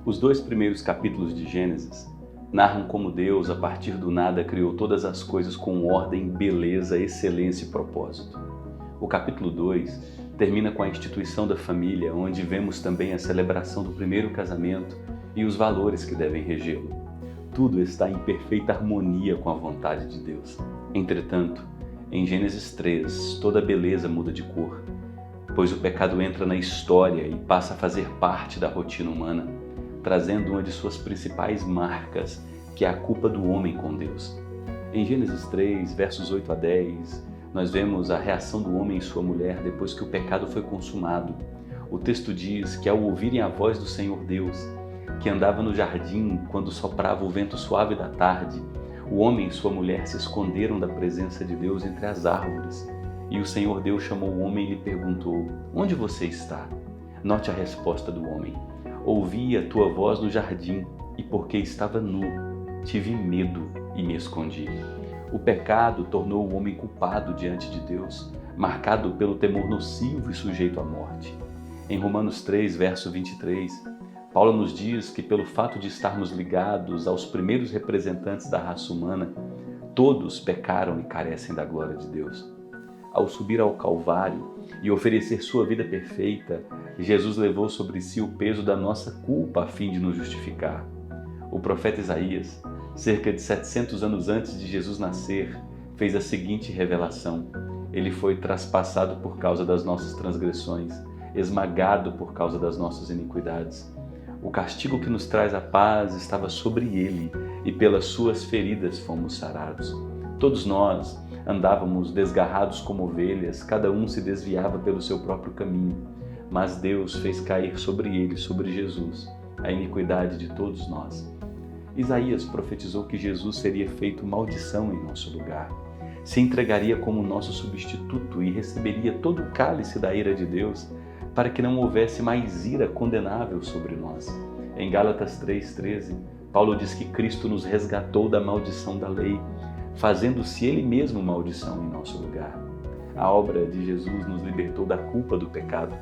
Os 2 primeiros capítulos de Gênesis narram como Deus, a partir do nada, criou todas as coisas com ordem, beleza, excelência e propósito. O capítulo 2 termina com a instituição da família, onde vemos também a celebração do primeiro casamento e os valores que devem regê-lo. Tudo está em perfeita harmonia com a vontade de Deus. Entretanto, em Gênesis 3, toda a beleza muda de cor, pois o pecado entra na história e passa a fazer parte da rotina humana, trazendo uma de suas principais marcas, que é a culpa do homem com Deus. Em Gênesis 3, versos 8 a 10, nós vemos a reação do homem e sua mulher depois que o pecado foi consumado. O texto diz que ao ouvirem a voz do Senhor Deus, que andava no jardim quando soprava o vento suave da tarde, o homem e sua mulher se esconderam da presença de Deus entre as árvores. E o Senhor Deus chamou o homem e lhe perguntou: onde você está? Note a resposta do homem: ouvi a tua voz no jardim, e porque estava nu, tive medo e me escondi. O pecado tornou o homem culpado diante de Deus, marcado pelo temor nocivo e sujeito à morte. Em Romanos 3, verso 23, Paulo nos diz que pelo fato de estarmos ligados aos primeiros representantes da raça humana, todos pecaram e carecem da glória de Deus. Ao subir ao Calvário e oferecer sua vida perfeita, Jesus levou sobre si o peso da nossa culpa a fim de nos justificar. O profeta Isaías, cerca de 700 anos antes de Jesus nascer, fez a seguinte revelação: ele foi traspassado por causa das nossas transgressões, esmagado por causa das nossas iniquidades. O castigo que nos traz a paz estava sobre ele, e pelas suas feridas fomos sarados. Todos nós andávamos desgarrados como ovelhas, cada um se desviava pelo seu próprio caminho, mas Deus fez cair sobre ele, sobre Jesus, a iniquidade de todos nós. Isaías profetizou que Jesus seria feito maldição em nosso lugar, se entregaria como nosso substituto e receberia todo o cálice da ira de Deus, para que não houvesse mais ira condenável sobre nós. Em Gálatas 3,13, Paulo diz que Cristo nos resgatou da maldição da lei, fazendo-se Ele mesmo maldição em nosso lugar. A obra de Jesus nos libertou da culpa do pecado.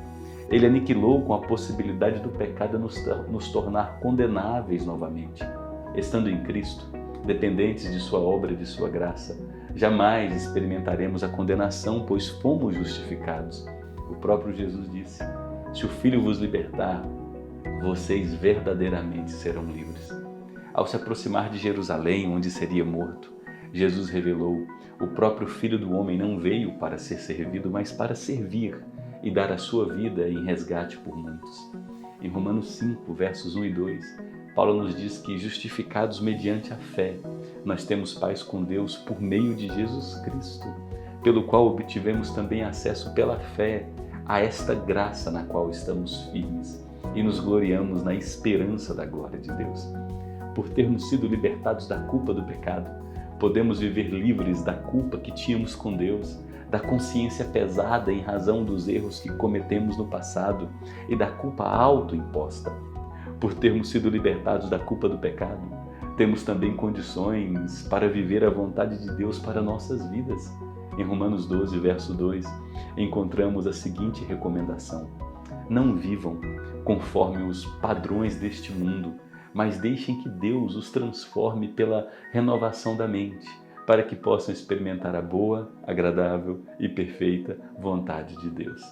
Ele aniquilou com a possibilidade do pecado nos tornar condenáveis novamente. Estando em Cristo, dependentes de sua obra e de sua graça, jamais experimentaremos a condenação, pois fomos justificados. O próprio Jesus disse: se o Filho vos libertar, vocês verdadeiramente serão livres. Ao se aproximar de Jerusalém, onde seria morto, Jesus revelou: o próprio Filho do Homem não veio para ser servido, mas para servir e dar a sua vida em resgate por muitos. Em Romanos 5, versos 1 e 2, Paulo nos diz que, justificados mediante a fé, nós temos paz com Deus por meio de Jesus Cristo, pelo qual obtivemos também acesso pela fé a esta graça na qual estamos firmes e nos gloriamos na esperança da glória de Deus. Por termos sido libertados da culpa do pecado, podemos viver livres da culpa que tínhamos com Deus, da consciência pesada em razão dos erros que cometemos no passado e da culpa autoimposta. Por termos sido libertados da culpa do pecado, temos também condições para viver a vontade de Deus para nossas vidas. Em Romanos 12, verso 2, encontramos a seguinte recomendação: não vivam conforme os padrões deste mundo, mas deixem que Deus os transforme pela renovação da mente, para que possam experimentar a boa, agradável e perfeita vontade de Deus.